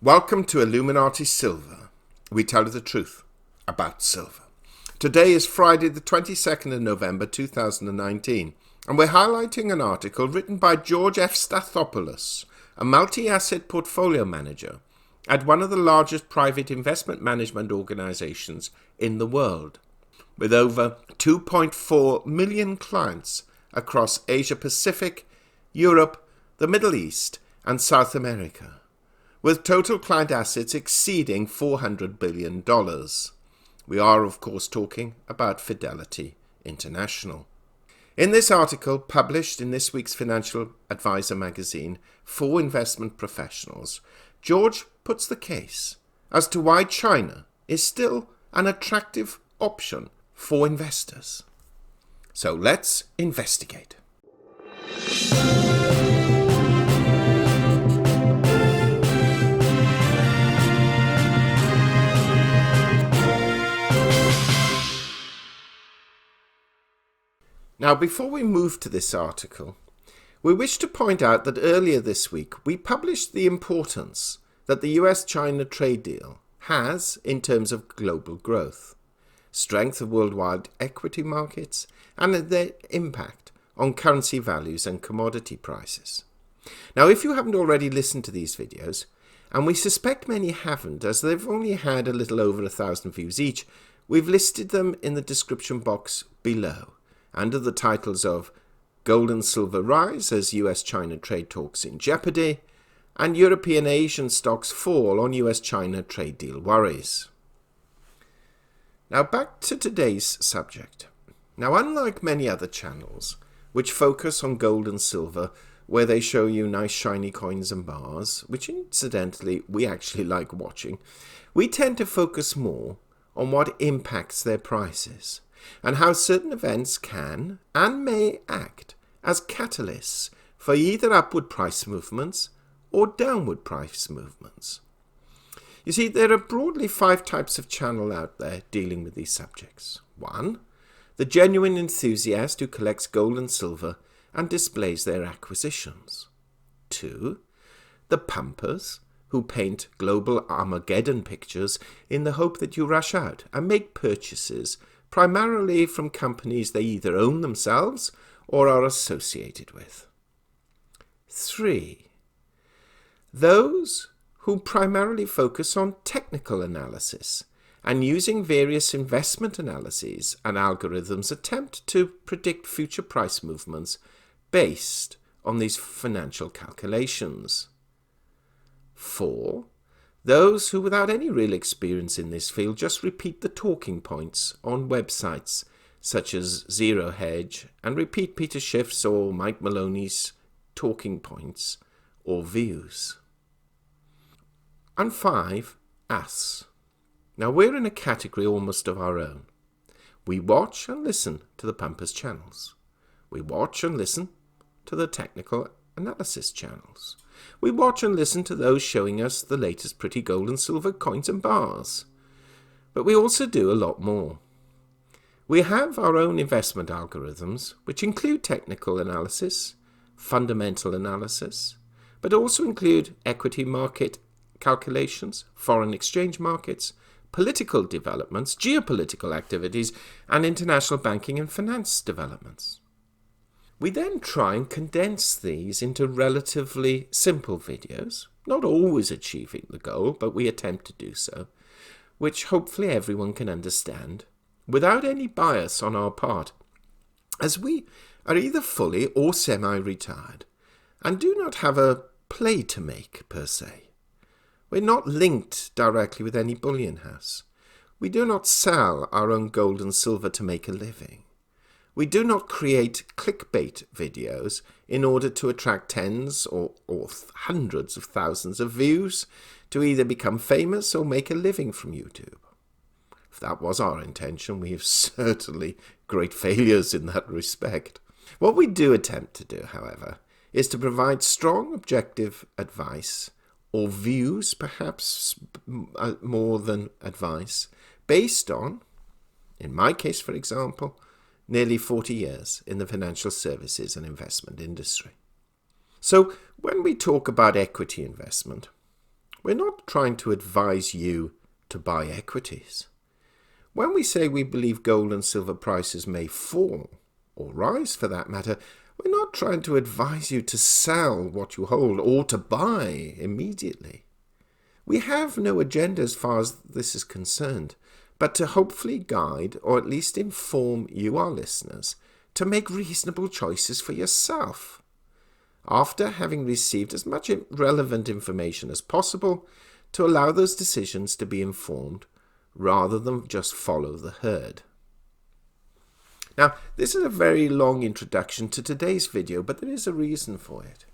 Welcome to Illuminati Silver. We tell you the truth about silver. Today is Friday the 22nd of November 2019 and we're highlighting an article written by George Efstathopoulos, a multi-asset portfolio manager at one of the largest private investment management organizations in the world, with over 2.4 million clients across Asia Pacific, Europe, the Middle East and South America, with total client assets exceeding $400 billion. We are, of course, talking about Fidelity International. In this article, published in this week's Financial Advisor magazine for investment professionals, George puts the case as to why China is still an attractive option for investors. So let's investigate. Now, before we move to this article, we wish to point out that earlier this week we published the importance that the US-China trade deal has in terms of global growth, strength of worldwide equity markets, and their impact on currency values and commodity prices. Now, if you haven't already listened to these videos, and we suspect many haven't as they've only had a little over 1,000 views each, we've listed them in the description box below, under the titles of Gold and Silver Rise as US-China Trade Talks in Jeopardy, and European Asian Stocks Fall on US-China Trade Deal Worries. Now back to today's subject. Now, unlike many other channels, which focus on gold and silver, where they show you nice shiny coins and bars, which incidentally we actually like watching, we tend to focus more on what impacts their prices, and how certain events can and may act as catalysts for either upward price movements or downward price movements. You see, there are broadly 5 types of channel out there dealing with these subjects. 1. The genuine enthusiast who collects gold and silver and displays their acquisitions. 2. The pumpers who paint global Armageddon pictures in the hope that you rush out and make purchases primarily from companies they either own themselves or are associated with. 3. Those who primarily focus on technical analysis and using various investment analyses and algorithms attempt to predict future price movements based on these financial calculations. 4. Those who, without any real experience in this field, just repeat the talking points on websites such as Zero Hedge and repeat Peter Schiff's or Mike Maloney's talking points or views. And 5, us. Now, we're in a category almost of our own. We watch and listen to the pumpers channels. We watch and listen to the technical analysis channels. We watch and listen to those showing us the latest pretty gold and silver coins and bars. But we also do a lot more. We have our own investment algorithms, which include technical analysis, fundamental analysis, but also include equity market calculations, foreign exchange markets, political developments, geopolitical activities, and international banking and finance developments. We then try and condense these into relatively simple videos, not always achieving the goal, but we attempt to do so, which hopefully everyone can understand, without any bias on our part, as we are either fully or semi-retired, and do not have a play to make per se. We're not linked directly with any bullion house. We do not sell our own gold and silver to make a living. We do not create clickbait videos in order to attract tens or hundreds of thousands of views to either become famous or make a living from YouTube. If that was our intention, we have certainly great failures in that respect. What we do attempt to do, however, is to provide strong objective advice, or views perhaps more than advice, based on, in my case for example, nearly 40 years in the financial services and investment industry. So when we talk about equity investment, We're not trying to advise you to buy equities. When we say we believe gold and silver prices may fall, or rise for that matter, we're not trying to advise you to sell what you hold or to buy immediately. We have no agenda as far as this is concerned, but to hopefully guide or at least inform you, our listeners, to make reasonable choices for yourself, after having received as much relevant information as possible to allow those decisions to be informed rather than just follow the herd. Now, this is a very long introduction to today's video, but there is a reason for it.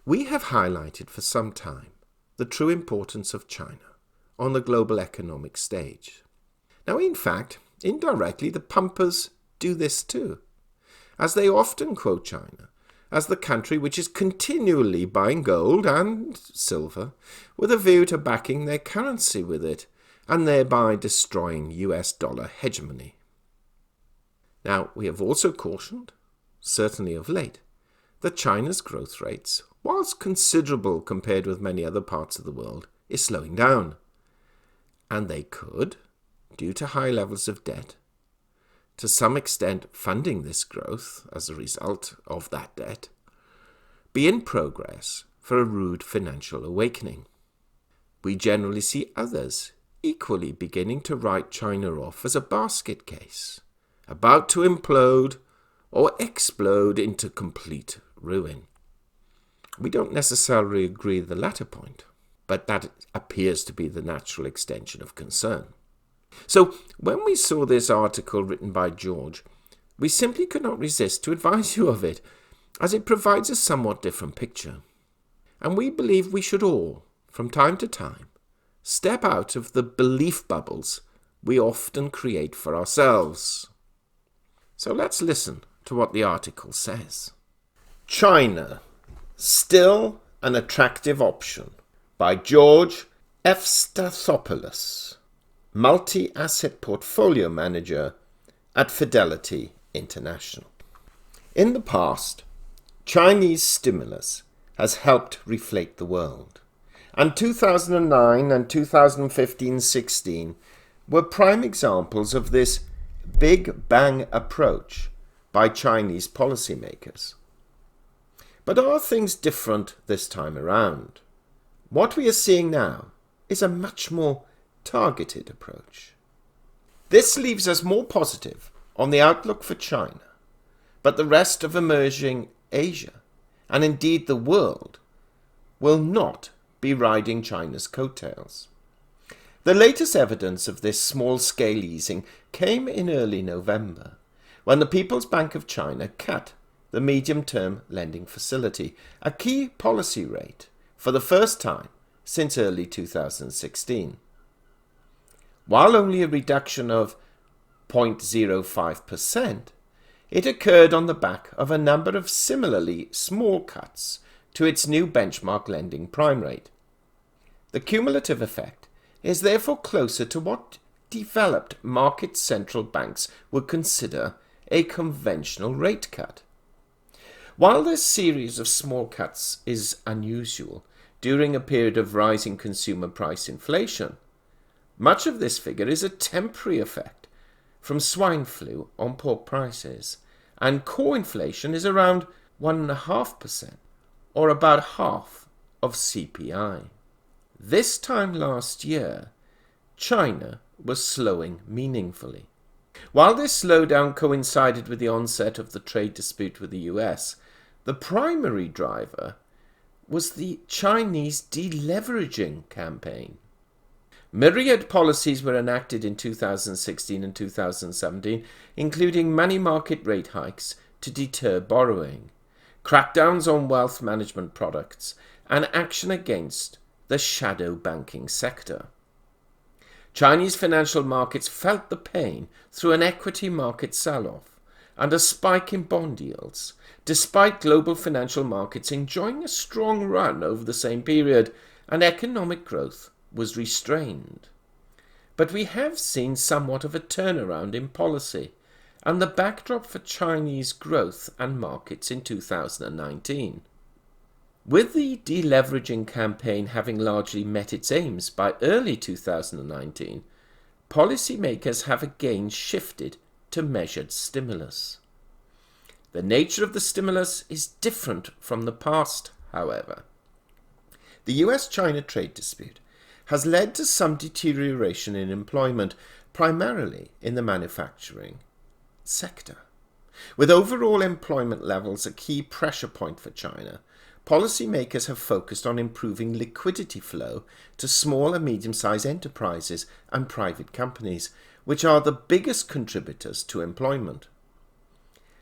We have highlighted for some time the true importance of China on the global economic stage. Now, in fact, indirectly, the pumpers do this too, as they often quote China as the country which is continually buying gold and silver with a view to backing their currency with it and thereby destroying US dollar hegemony. Now, we have also cautioned, certainly of late, that China's growth rates, whilst considerable compared with many other parts of the world, is slowing down. And they could, due to high levels of debt, to some extent funding this growth as a result of that debt, be in progress for a rude financial awakening. We generally see others equally beginning to write China off as a basket case, about to implode or explode into complete ruin. We don't necessarily agree with the latter point, but that appears to be the natural extension of concern. So when we saw this article written by George, we simply could not resist to advise you of it, as it provides a somewhat different picture. And we believe we should all, from time to time, step out of the belief bubbles we often create for ourselves. So let's listen to what the article says. China, still an attractive option, by George Efstathopoulos, multi-asset portfolio manager at Fidelity International. In the past, Chinese stimulus has helped reflate the world, and 2009 and 2015-16 were prime examples of this big bang approach by Chinese policymakers. But are things different this time around? What we are seeing now is a much more targeted approach. This leaves us more positive on the outlook for China, but the rest of emerging Asia, and indeed the world, will not be riding China's coattails. The latest evidence of this small-scale easing came in early November, when the People's Bank of China cut the medium-term lending facility, a key policy rate, for the first time since early 2016. While only a reduction of 0.05%, it occurred on the back of a number of similarly small cuts to its new benchmark lending prime rate. The cumulative effect is therefore closer to what developed market central banks would consider a conventional rate cut. While this series of small cuts is unusual during a period of rising consumer price inflation, much of this figure is a temporary effect from swine flu on pork prices, and core inflation is around 1.5%, or about half of CPI. This time last year, China was slowing meaningfully. While this slowdown coincided with the onset of the trade dispute with the US, the primary driver was the Chinese deleveraging campaign. Myriad policies were enacted in 2016 and 2017, including money market rate hikes to deter borrowing, crackdowns on wealth management products, and action against the shadow banking sector. Chinese financial markets felt the pain through an equity market sell-off and a spike in bond yields, despite global financial markets enjoying a strong run over the same period, and economic growth was restrained. But we have seen somewhat of a turnaround in policy, and the backdrop for Chinese growth and markets in 2019. With the deleveraging campaign having largely met its aims by early 2019, policymakers have again shifted to measured stimulus. The nature of the stimulus is different from the past, however. The US-China trade dispute has led to some deterioration in employment, primarily in the manufacturing sector. With overall employment levels a key pressure point for China, policymakers have focused on improving liquidity flow to small and medium-sized enterprises and private companies, which are the biggest contributors to employment.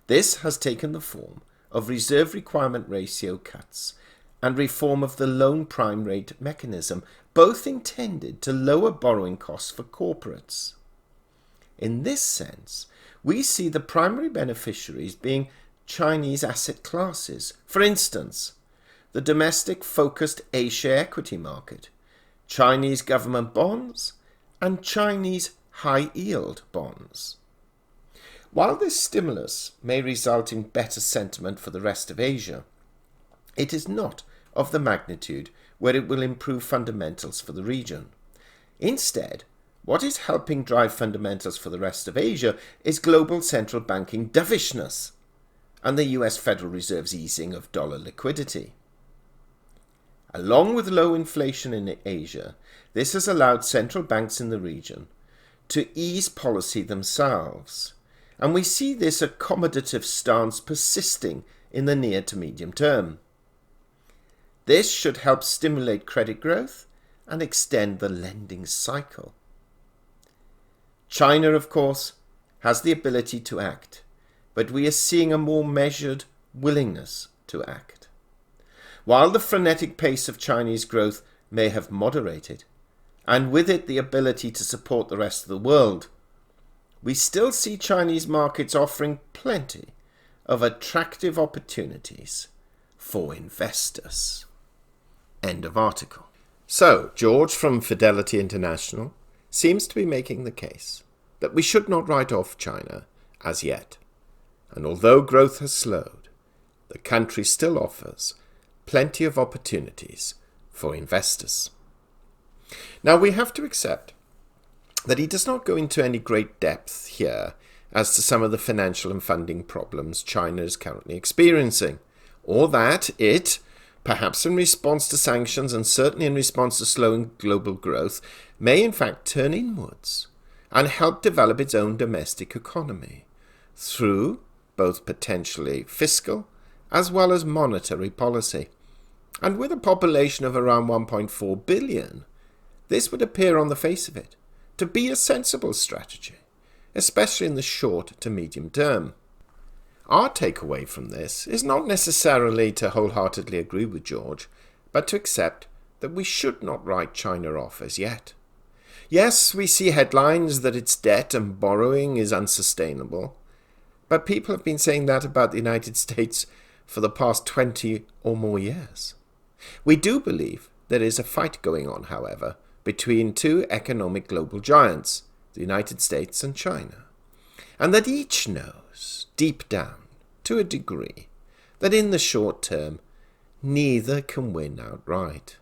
This has taken the form of reserve requirement ratio cuts and reform of the loan prime rate mechanism, both intended to lower borrowing costs for corporates. In this sense, we see the primary beneficiaries being Chinese asset classes. For instance, the domestic-focused A-share equity market, Chinese government bonds, and Chinese high-yield bonds. While this stimulus may result in better sentiment for the rest of Asia, it is not of the magnitude where it will improve fundamentals for the region. Instead, what is helping drive fundamentals for the rest of Asia is global central banking dovishness and the US Federal Reserve's easing of dollar liquidity. Along with low inflation in Asia, this has allowed central banks in the region to ease policy themselves, and we see this accommodative stance persisting in the near to medium term. This should help stimulate credit growth and extend the lending cycle. China, of course, has the ability to act, but we are seeing a more measured willingness to act. While the frenetic pace of Chinese growth may have moderated, and with it the ability to support the rest of the world, we still see Chinese markets offering plenty of attractive opportunities for investors. End of article. So, George from Fidelity International seems to be making the case that we should not write off China as yet. And although growth has slowed, the country still offers plenty of opportunities for investors. Now, we have to accept that he does not go into any great depth here as to some of the financial and funding problems China is currently experiencing, or that it, perhaps in response to sanctions and certainly in response to slowing global growth, may in fact turn inwards and help develop its own domestic economy through both potentially fiscal as well as monetary policy. And with a population of around 1.4 billion, this would appear on the face of it to be a sensible strategy, especially in the short to medium term. Our takeaway from this is not necessarily to wholeheartedly agree with George, but to accept that we should not write China off as yet. Yes, we see headlines that its debt and borrowing is unsustainable, but people have been saying that about the United States for the past 20 or more years. We do believe there is a fight going on, however, between two economic global giants, the United States and China, and that each knows, deep down, to a degree, that in the short term, neither can win outright,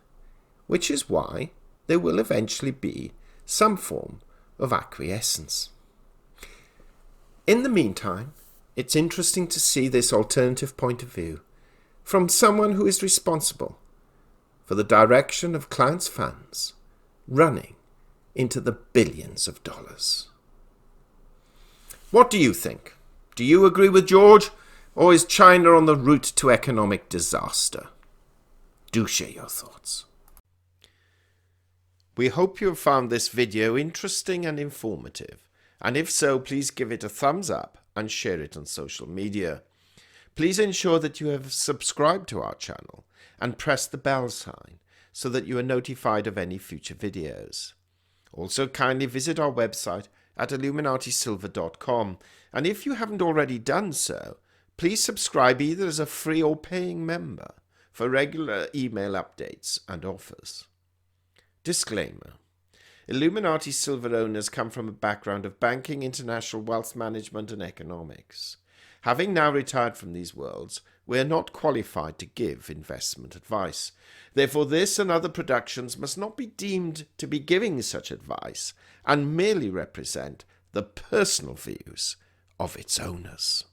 which is why there will eventually be some form of acquiescence. In the meantime, it's interesting to see this alternative point of view from someone who is responsible for the direction of clients' funds running into the billions of dollars. What do you think? Do you agree with George, or is China on the route to economic disaster? Do share your thoughts. We hope you have found this video interesting and informative, and if so, please give it a thumbs up and share it on social media. Please ensure that you have subscribed to our channel and press the bell sign so that you are notified of any future videos. Also, kindly visit our website at illuminatisilver.com, and if you haven't already done so, please subscribe either as a free or paying member for regular email updates and offers. Disclaimer: Illuminati Silver owners come from a background of banking, international wealth management and economics. Having now retired from these worlds, we are not qualified to give investment advice. Therefore, this and other productions must not be deemed to be giving such advice and merely represent the personal views of its owners.